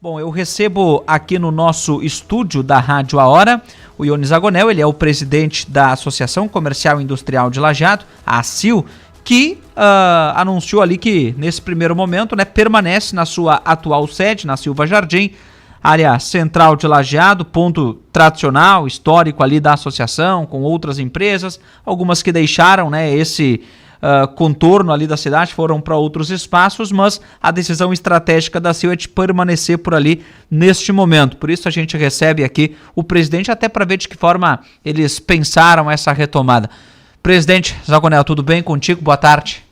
Bom, eu recebo aqui no nosso estúdio da Rádio A Hora o Ione Zagonel, ele é o presidente da Associação Comercial e Industrial de Lajeado, a ACIL, que anunciou ali que nesse primeiro momento, né, permanece na sua atual sede, na Silva Jardim, área central de Lajeado, ponto tradicional, histórico ali da associação, com outras empresas, algumas que deixaram, né, esse contorno ali da cidade, foram para outros espaços, mas a decisão estratégica da CIL é de permanecer por ali neste momento. Por isso a gente recebe aqui o presidente, até para ver de que forma eles pensaram essa retomada. Presidente Zagonel, tudo bem contigo? Boa tarde.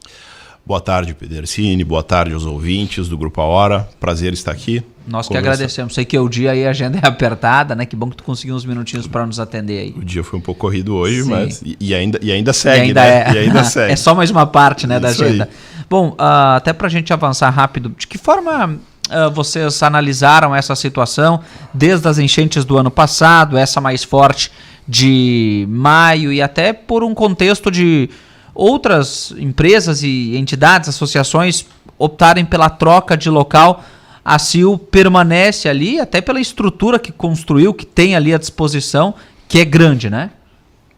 Boa tarde, Pedercini. Boa tarde aos ouvintes do Grupo A Hora. Prazer estar aqui. Nós que agradecemos. Sei que o dia aí, a agenda é apertada, né? Que bom que tu conseguiu uns minutinos para nos atender aí. O dia foi um pouco corrido hoje, Sim. mas e ainda segue, né? E ainda segue. É só mais uma parte, né, da Isso agenda. aí. Bom, até para a gente avançar rápido, de que forma vocês analisaram essa situação desde as enchentes do ano passado, essa mais forte de maio e até por um contexto de outras empresas e entidades, associações optarem pela troca de local? A CIL permanece ali, até pela estrutura que construiu, que tem ali à disposição, que é grande, né?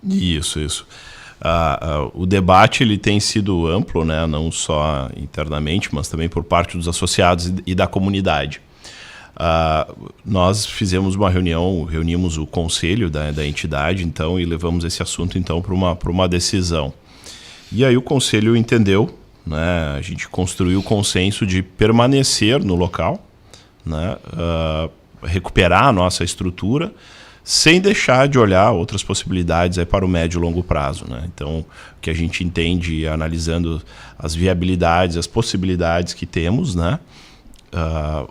Isso. O debate ele tem sido amplo, né? Não só internamente, mas também por parte dos associados e da comunidade. Nós fizemos uma reunião, reunimos o conselho da entidade, então, e levamos esse assunto então para uma decisão. E aí o conselho entendeu, né, a gente construiu o consenso de permanecer no local, né, recuperar a nossa estrutura, sem deixar de olhar outras possibilidades aí para o médio e longo prazo, né? Então, o que a gente entende, analisando as viabilidades, as possibilidades que temos, né,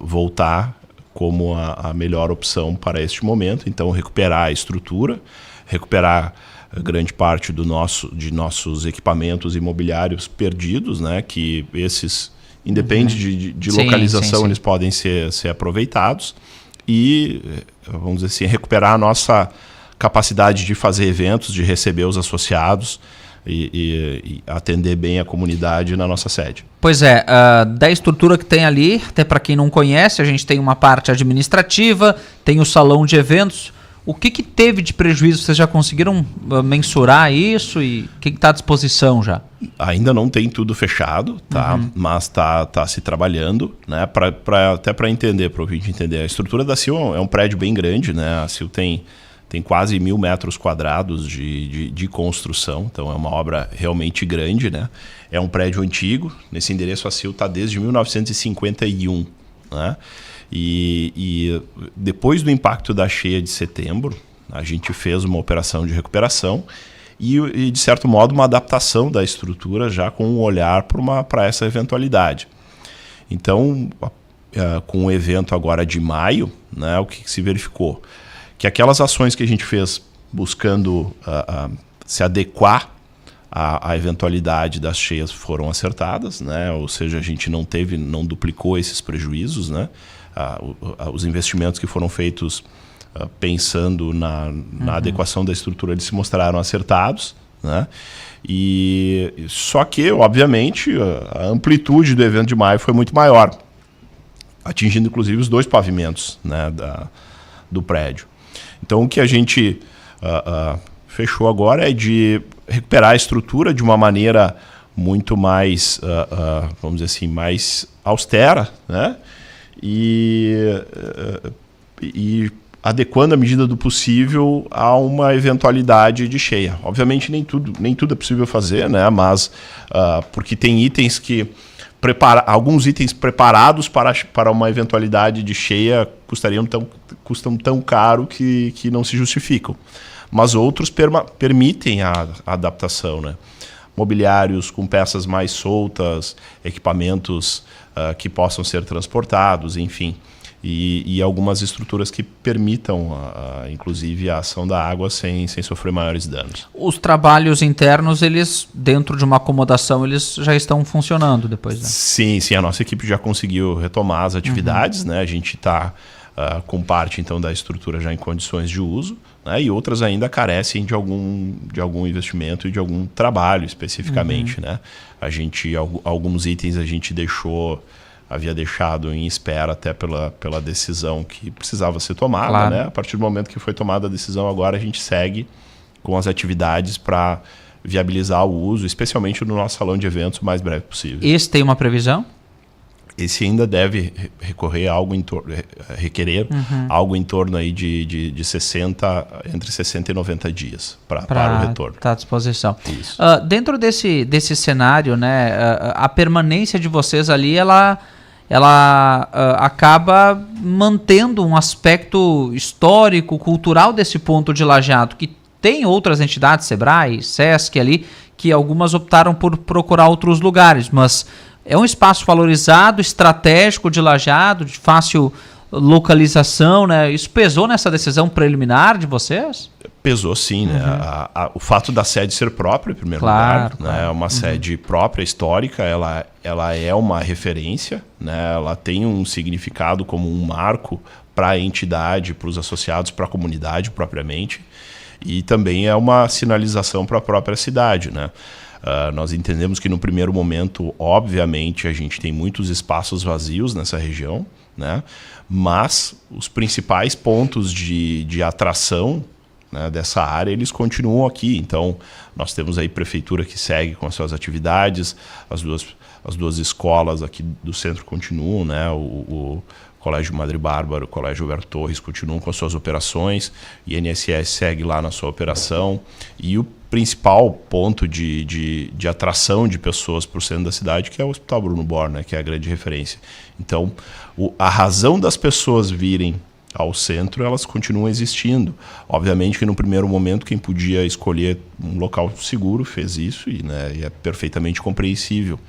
voltar como a melhor opção para este momento. Então, recuperar a estrutura, recuperar grande parte de nossos equipamentos imobiliários perdidos, né, que esses, independe de localização, sim. Eles podem ser aproveitados e, vamos dizer assim, recuperar a nossa capacidade de fazer eventos, de receber os associados e atender bem a comunidade na nossa sede. Pois é, da estrutura que tem ali, até para quem não conhece, a gente tem uma parte administrativa, tem o salão de eventos. O que teve de prejuízo? Vocês já conseguiram mensurar isso e o que está à disposição já? Ainda não tem tudo fechado, tá? Mas está se trabalhando, né? Até para entender, para o ouvinte entender. A estrutura da CIL é um prédio bem grande, né? A CIL tem quase 1.000 metros quadrados de construção, então é uma obra realmente grande, né? É um prédio antigo, nesse endereço a CIL está desde 1951, né? E depois do impacto da cheia de setembro, a gente fez uma operação de recuperação e de certo modo, uma adaptação da estrutura já com um olhar para essa eventualidade. Então, com o evento agora de maio, né, o que se verificou? Que aquelas ações que a gente fez buscando se adequar à eventualidade das cheias foram acertadas, né? Ou seja, a gente não duplicou esses prejuízos, né? Os investimentos que foram feitos pensando na adequação da estrutura, eles se mostraram acertados, né? E só que, obviamente, a amplitude do evento de maio foi muito maior, atingindo inclusive os 2 pavimentos, né, do prédio. Então, o que a gente fechou agora é de recuperar a estrutura de uma maneira muito mais, vamos dizer assim, mais austera, né? E adequando à medida do possível a uma eventualidade de cheia. Obviamente nem tudo é possível fazer, né? Mas porque tem itens que alguns itens preparados para uma eventualidade de cheia custam tão caro que não se justificam. Mas outros permitem a adaptação, né? Mobiliários com peças mais soltas, equipamentos que possam ser transportados, enfim. E algumas estruturas que permitam, inclusive, a ação da água sem sofrer maiores danos. Os trabalhos internos, eles, dentro de uma acomodação, eles já estão funcionando depois, né? Sim, a nossa equipe já conseguiu retomar as atividades, né? A gente está com parte, então, da estrutura já em condições de uso, né? E outras ainda carecem de algum investimento e de algum trabalho especificamente, né? Alguns itens a gente deixou havia deixado em espera até pela decisão que precisava ser tomada, claro, né? A partir do momento que foi tomada a decisão, agora a gente segue com as atividades para viabilizar o uso, especialmente no nosso salão de eventos, o mais breve possível. Esse tem uma previsão? Esse ainda deve requerer algo requerer algo em torno aí de entre 60 e 90 dias para o retorno. Está à disposição. Isso. Dentro desse cenário, né, a permanência de vocês ali, ela acaba mantendo um aspecto histórico, cultural desse ponto de Lajeado, que tem outras entidades, Sebrae, Sesc ali, que algumas optaram por procurar outros lugares, mas é um espaço valorizado, estratégico de Lajeado, de fácil localização, né? Isso pesou nessa decisão preliminar de vocês? Pesou sim, né? O fato da sede ser própria, em primeiro lugar, né? É uma sede própria, histórica, ela é uma referência, né? Ela tem um significado como um marco para a entidade, para os associados, para a comunidade propriamente, e também é uma sinalização para a própria cidade, né? Nós entendemos que no primeiro momento, obviamente, a gente tem muitos espaços vazios nessa região, né? Mas os principais pontos de atração, né, dessa área, eles continuam aqui. Então, nós temos aí prefeitura que segue com as suas atividades, as duas escolas aqui do centro continuam, né? O Colégio Madre Bárbara, o Colégio Alberto Torres continuam com as suas operações, INSS segue lá na sua operação, e o principal ponto de atração de pessoas para o centro da cidade, que é o Hospital Bruno Bor, né, que é a grande referência. Então, a razão das pessoas virem ao centro, elas continuam existindo. Obviamente que no primeiro momento quem podia escolher um local seguro fez isso, e é perfeitamente compreensível.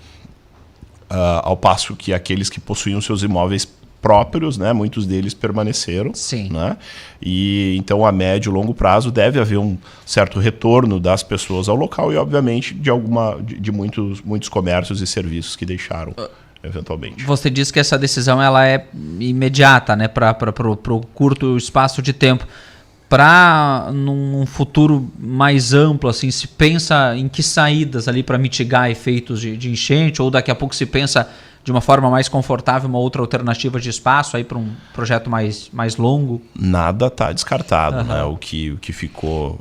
Ao passo que aqueles que possuíam seus imóveis próprios, né, muitos deles permaneceram. Sim. Né? E então a médio e longo prazo deve haver um certo retorno das pessoas ao local e obviamente de muitos comércios e serviços que deixaram eventualmente. Você disse que essa decisão ela é imediata, né, para o curto espaço de tempo. Para num futuro mais amplo, assim, se pensa em que saídas ali para mitigar efeitos de enchente, ou daqui a pouco se pensa de uma forma mais confortável, uma outra alternativa de espaço aí para um projeto mais longo? Nada está descartado, né? O que ficou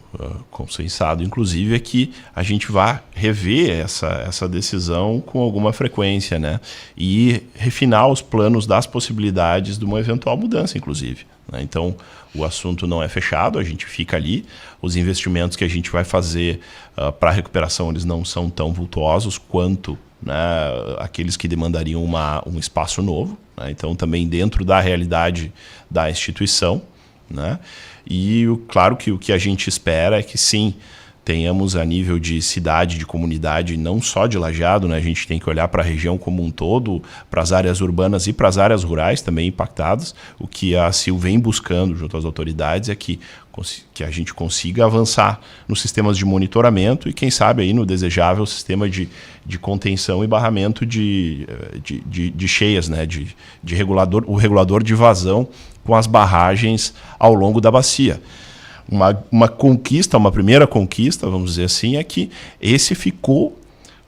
consensado, inclusive, é que a gente vai rever essa decisão com alguma frequência, né? E refinar os planos das possibilidades de uma eventual mudança, inclusive. Né? Então, o assunto não é fechado, a gente fica ali. Os investimentos que a gente vai fazer para a recuperação, eles não são tão vultuosos quanto, né, aqueles que demandariam um espaço novo, né? Então também dentro da realidade da instituição, né? E claro que o que a gente espera é que sim, tenhamos a nível de cidade, de comunidade, não só de Lajeado, né? A gente tem que olhar para a região como um todo, para as áreas urbanas e para as áreas rurais também impactadas. O que a CIL vem buscando junto às autoridades é que a gente consiga avançar nos sistemas de monitoramento e, quem sabe, aí no desejável sistema de contenção e barramento de cheias, né? O regulador de vazão com as barragens ao longo da bacia. Uma conquista, uma primeira conquista, vamos dizer assim, é que esse ficou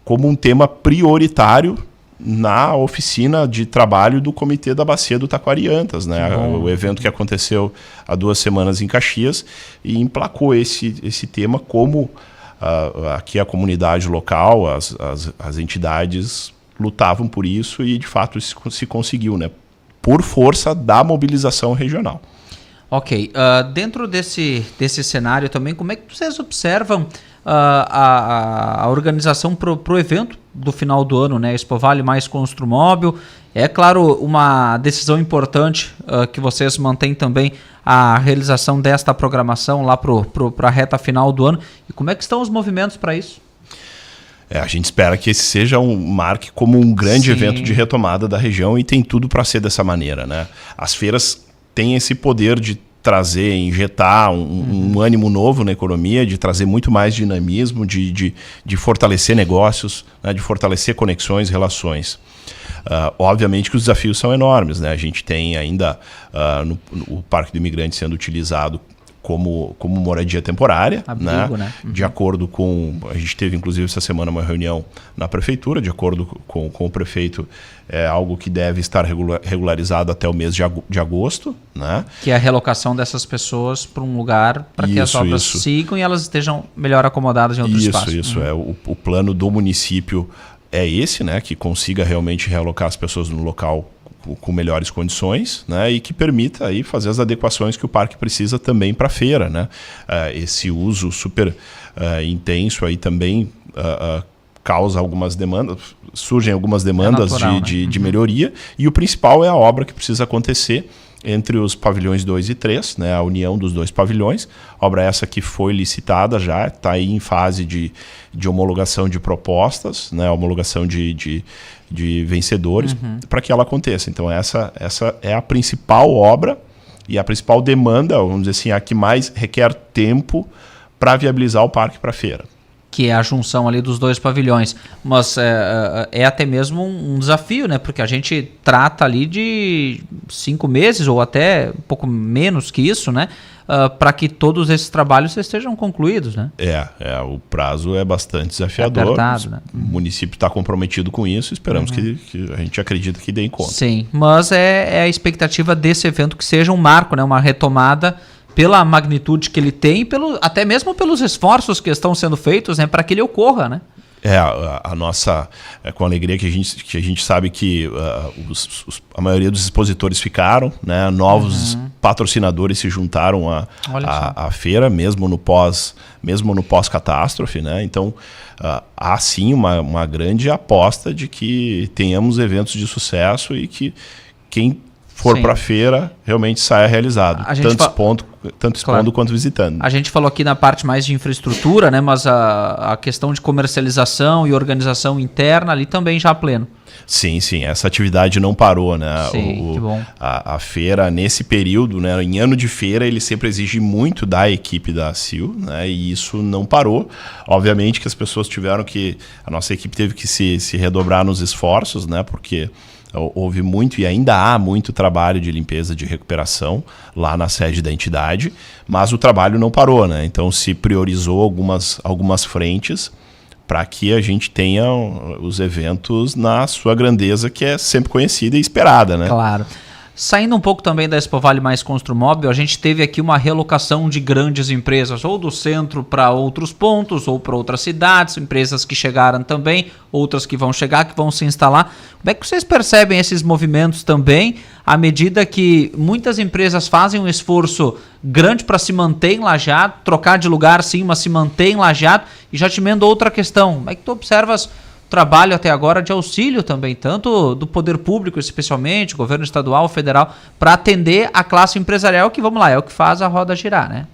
como um tema prioritário na oficina de trabalho do Comitê da Bacia do Taquariantas, né? O evento que aconteceu há 2 semanas em Caxias, e emplacou esse tema como aqui a comunidade local, as entidades lutavam por isso e de fato se conseguiu, né? Por força da mobilização regional. Ok. Dentro desse cenário também, como é que vocês observam a organização para o evento do final do ano, né? Expo Vale mais Construmóvel. É claro, uma decisão importante que vocês mantêm também a realização desta programação lá para a reta final do ano. E como é que estão os movimentos para isso? A gente espera que esse seja marque como um grande evento de retomada da região, e tem tudo para ser dessa maneira, né? As feiras tem esse poder de trazer, injetar um ânimo novo na economia, de trazer muito mais dinamismo, de fortalecer negócios, né, de fortalecer conexões, relações. Obviamente que os desafios são enormes, né? A gente tem ainda o Parque do Imigrante sendo utilizado como moradia temporária, abrigo, né? De acordo com... A gente teve, inclusive, essa semana uma reunião na prefeitura, de acordo com o prefeito, é algo que deve estar regularizado até o mês de agosto, né? Que é a relocação dessas pessoas para um lugar para que as obras sigam e elas estejam melhor acomodadas em outro espaço. Isso. O plano do município é esse, né? Que consiga realmente realocar as pessoas no local com melhores condições, né, e que permita aí fazer as adequações que o parque precisa também para a feira, né? Esse uso super intenso aí também causa algumas demandas, surgem algumas demandas natural, de melhoria, e o principal é a obra que precisa acontecer entre os pavilhões 2 e 3, né, a união dos dois pavilhões. Obra essa que foi licitada já, está aí em fase de homologação de propostas, né, homologação de vencedores, para que ela aconteça. Então essa é a principal obra e a principal demanda, vamos dizer assim, a que mais requer tempo para viabilizar o parque para a feira. Que é a junção ali dos dois pavilhões. Mas é até mesmo um desafio, né? Porque a gente trata ali de 5 meses ou até um pouco menos que isso, né? Para que todos esses trabalhos estejam concluídos, né? O prazo é bastante desafiador. É apertado, né? O município está comprometido com isso, esperamos que a gente acredita que dê em conta. Sim, mas é a expectativa desse evento que seja um marco, né? Uma retomada pela magnitude que ele tem, até mesmo pelos esforços que estão sendo feitos, né, para que ele ocorra, né? A nossa, com alegria que a gente sabe que a maioria dos expositores ficaram, né, novos patrocinadores se juntaram à feira, mesmo no pós-catástrofe, né? Então há sim uma grande aposta de que tenhamos eventos de sucesso e que quem for para a feira, realmente saia realizado, tanto expondo quanto visitando. A gente falou aqui na parte mais de infraestrutura, né, mas a questão de comercialização e organização interna ali também já pleno. Sim, essa atividade não parou, né? Sim, que bom. A feira, nesse período, né, em ano de feira, ele sempre exige muito da equipe da CIL, né, e isso não parou. Obviamente que as pessoas a nossa equipe teve que se redobrar nos esforços, né, porque houve muito e ainda há muito trabalho de limpeza, de recuperação lá na sede da entidade, mas o trabalho não parou, né? Então se priorizou algumas frentes para que a gente tenha os eventos na sua grandeza, que é sempre conhecida e esperada, né? Claro. Saindo um pouco também da Expo Vale mais Construmóvel, a gente teve aqui uma relocação de grandes empresas, ou do centro para outros pontos, ou para outras cidades, empresas que chegaram também, outras que vão chegar, que vão se instalar. Como é que vocês percebem esses movimentos também, à medida que muitas empresas fazem um esforço grande para se manter em Lajeado, trocar de lugar sim, mas se manter em Lajeado? E já te emendo outra questão, como é que tu observas trabalho até agora de auxílio também, tanto do poder público especialmente, governo estadual, federal, para atender a classe empresarial, que, vamos lá, é o que faz a roda girar, né?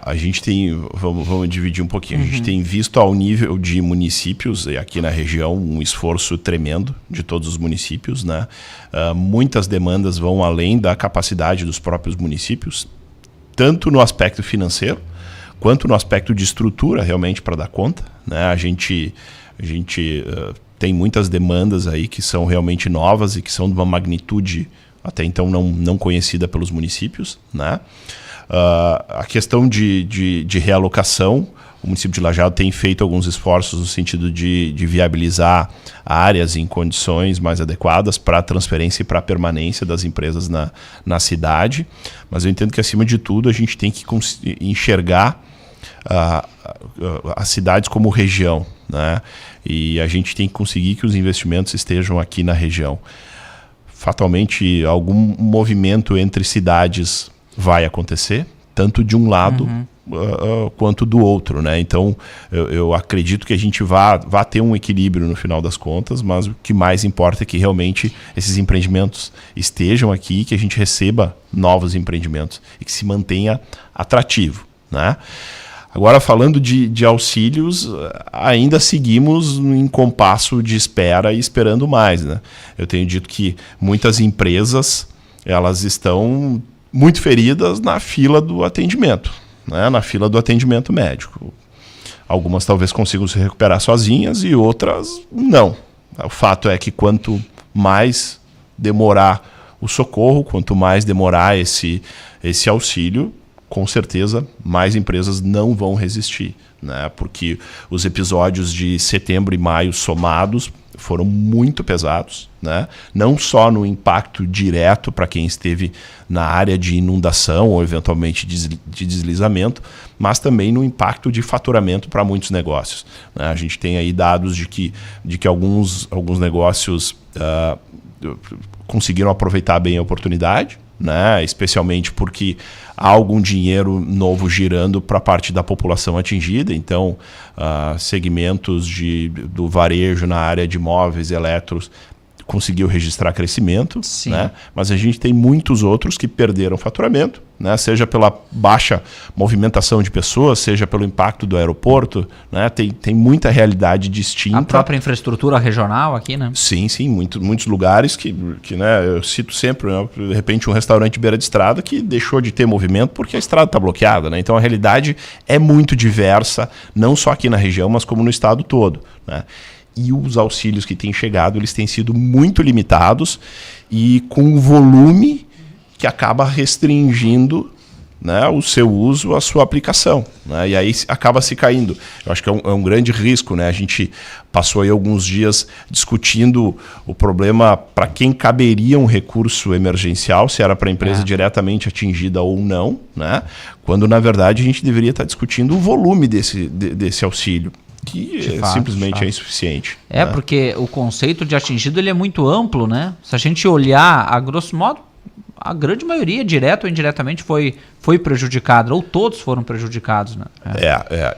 A gente tem, vamos dividir um pouquinho, a gente tem visto ao nível de municípios, aqui na região, um esforço tremendo de todos os municípios, né? Muitas demandas vão além da capacidade dos próprios municípios, tanto no aspecto financeiro, quanto no aspecto de estrutura realmente para dar conta, né? A gente tem muitas demandas aí que são realmente novas e que são de uma magnitude até então não conhecida pelos municípios, né? A questão de realocação, o município de Lajeado tem feito alguns esforços no sentido de viabilizar áreas em condições mais adequadas para a transferência e para a permanência das empresas na cidade, mas eu entendo que, acima de tudo, a gente tem que enxergar as cidades como região, né? E a gente tem que conseguir que os investimentos estejam aqui na região. Fatalmente, algum movimento entre cidades vai acontecer, tanto de um lado quanto do outro, né? Então, eu acredito que a gente vá ter um equilíbrio no final das contas, mas o que mais importa é que realmente esses empreendimentos estejam aqui, que a gente receba novos empreendimentos e que se mantenha atrativo, né? Agora, falando de auxílios, ainda seguimos em compasso de espera e esperando mais, né? Eu tenho dito que muitas empresas, elas estão muito feridas na fila do atendimento, né? Na fila do atendimento médico. Algumas talvez consigam se recuperar sozinhas e outras não. O fato é que quanto mais demorar o socorro, quanto mais demorar esse auxílio, com certeza mais empresas não vão resistir, né? Porque os episódios de setembro e maio somados foram muito pesados, né? Não só no impacto direto para quem esteve na área de inundação ou eventualmente de deslizamento, mas também no impacto de faturamento para muitos negócios, né? A gente tem aí dados de que alguns negócios conseguiram aproveitar bem a oportunidade, né? Especialmente porque há algum dinheiro novo girando para a parte da população atingida. Então, segmentos do varejo na área de móveis, eletros, conseguiu registrar crescimento, né? Mas a gente tem muitos outros que perderam faturamento, né? Seja pela baixa movimentação de pessoas, seja pelo impacto do aeroporto, né? Tem muita realidade distinta. A própria infraestrutura regional aqui, né? Sim, muitos lugares que né, eu cito sempre, né? De repente um restaurante beira de estrada que deixou de ter movimento porque a estrada está bloqueada, né? Então a realidade é muito diversa, não só aqui na região, mas como no estado todo, né? E os auxílios que têm chegado, eles têm sido muito limitados e com um volume que acaba restringindo, né, o seu uso, a sua aplicação, né? E aí acaba se caindo. Eu acho que é um grande risco, né? A gente passou aí alguns dias discutindo o problema para quem caberia um recurso emergencial, se era para a empresa diretamente atingida ou não, né? Quando, na verdade, a gente deveria estar discutindo o volume desse auxílio, que simplesmente é insuficiente. Né? Porque o conceito de atingido ele é muito amplo, né? Se a gente olhar, a grosso modo, a grande maioria, direto ou indiretamente, foi prejudicada, ou todos foram prejudicados, né?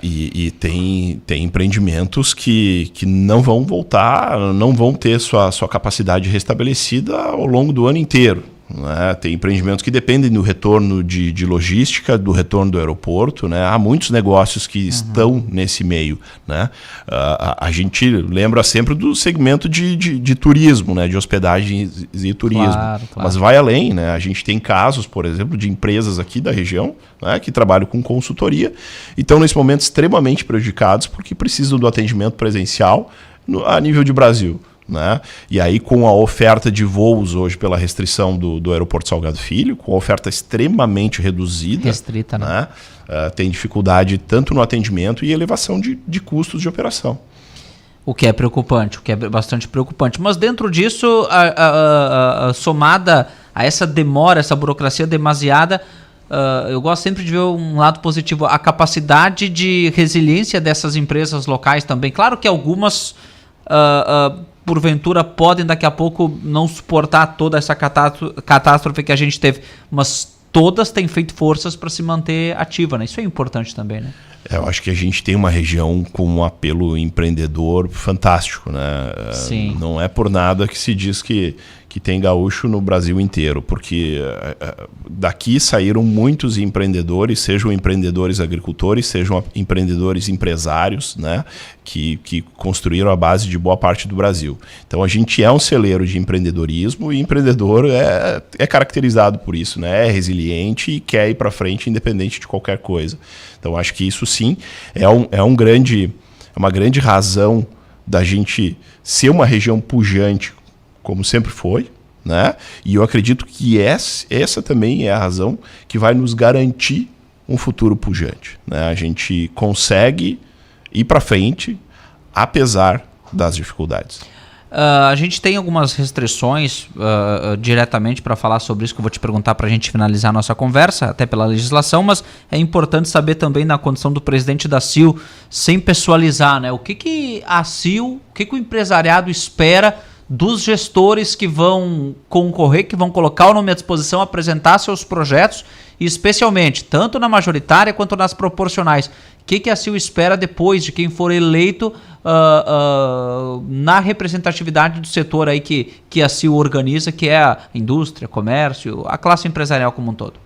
E tem empreendimentos que não vão voltar, não vão ter sua capacidade restabelecida ao longo do ano inteiro, né? Tem empreendimentos que dependem do retorno de logística, do retorno do aeroporto, né? Há muitos negócios que estão nesse meio, né? A gente lembra sempre do segmento de turismo, né? De hospedagem e turismo. Claro. Mas vai além, né? A gente tem casos, por exemplo, de empresas aqui da região, né, que trabalham com consultoria e estão nesse momento extremamente prejudicados porque precisam do atendimento presencial a nível de Brasil, né? E aí, com a oferta de voos hoje pela restrição do aeroporto Salgado Filho, com a oferta extremamente reduzida, restrita, né? Tem dificuldade tanto no atendimento e elevação de custos de operação. O que é preocupante, o que é bastante preocupante. Mas dentro disso, somada a essa demora, essa burocracia demasiada, eu gosto sempre de ver um lado positivo, a capacidade de resiliência dessas empresas locais também. Claro que algumas porventura podem daqui a pouco não suportar toda essa catástrofe que a gente teve, mas todas têm feito forças para se manter ativa, né? Isso é importante também, né? Eu acho que a gente tem uma região com um apelo empreendedor fantástico, né? Sim. Não é por nada que se diz que tem gaúcho no Brasil inteiro, porque daqui saíram muitos empreendedores, sejam empreendedores agricultores, sejam empreendedores empresários, né? Que construíram a base de boa parte do Brasil. Então a gente é um celeiro de empreendedorismo e empreendedor é caracterizado por isso, né? É resiliente e quer ir para frente independente de qualquer coisa. Então acho que isso sim é uma grande razão da gente ser uma região pujante, como sempre foi, né? E eu acredito que essa também é a razão que vai nos garantir um futuro pujante, né? A gente consegue ir para frente, apesar das dificuldades. A gente tem algumas restrições diretamente para falar sobre isso, que eu vou te perguntar para a gente finalizar a nossa conversa, até pela legislação, mas é importante saber também na condição do presidente da CIL, sem pessoalizar, né? O que a CIL, o que o empresariado espera dos gestores que vão concorrer, que vão colocar o nome à disposição, apresentar seus projetos, e especialmente, tanto na majoritária quanto nas proporcionais. O que a CIL espera depois de quem for eleito na representatividade do setor aí que a CIL organiza, que é a indústria, comércio, a classe empresarial como um todo?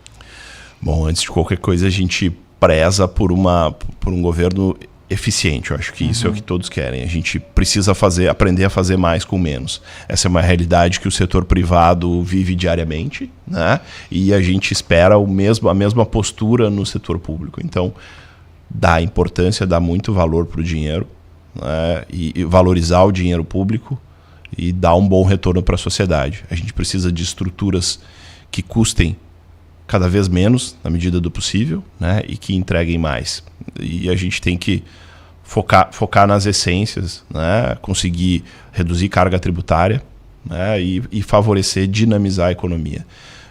Bom, antes de qualquer coisa, a gente preza por um governo eficiente. Eu acho que isso é o que todos querem. A gente precisa aprender a fazer mais com menos. Essa é uma realidade que o setor privado vive diariamente, né? E a gente espera a mesma postura no setor público. Então, dá importância, dá muito valor para o dinheiro, né? E valorizar o dinheiro público e dar um bom retorno para a sociedade. A gente precisa de estruturas que custem cada vez menos, na medida do possível, né, e que entreguem mais. E a gente tem que focar nas essências, né, conseguir reduzir carga tributária, né, e favorecer, dinamizar a economia.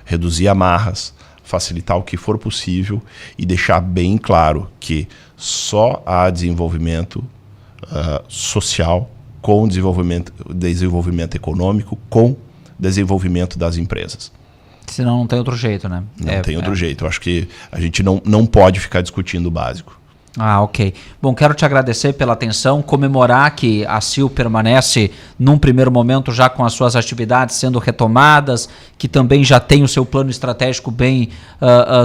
Reduzir amarras, facilitar o que for possível e deixar bem claro que só há desenvolvimento social com desenvolvimento econômico, com desenvolvimento das empresas. Senão não tem outro jeito, né? Não tem outro jeito. Eu acho que a gente não pode ficar discutindo o básico. Ah, ok. Bom, quero te agradecer pela atenção, comemorar que a CIL permanece num primeiro momento já com as suas atividades sendo retomadas, que também já tem o seu plano estratégico bem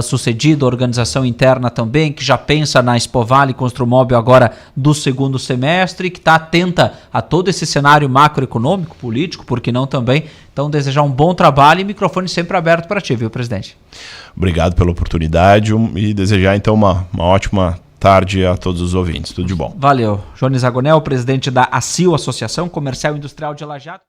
sucedido, a organização interna também, que já pensa na Expovale e Construmóvel agora do segundo semestre, que está atenta a todo esse cenário macroeconômico, político, por que não também. Então, desejar um bom trabalho e microfone sempre aberto para ti, viu, presidente? Obrigado pela oportunidade e desejar, então, uma ótima tarde a todos os ouvintes. Tudo de bom. Valeu. Jones Agonel, presidente da ACIL, Associação Comercial e Industrial de Lajeado.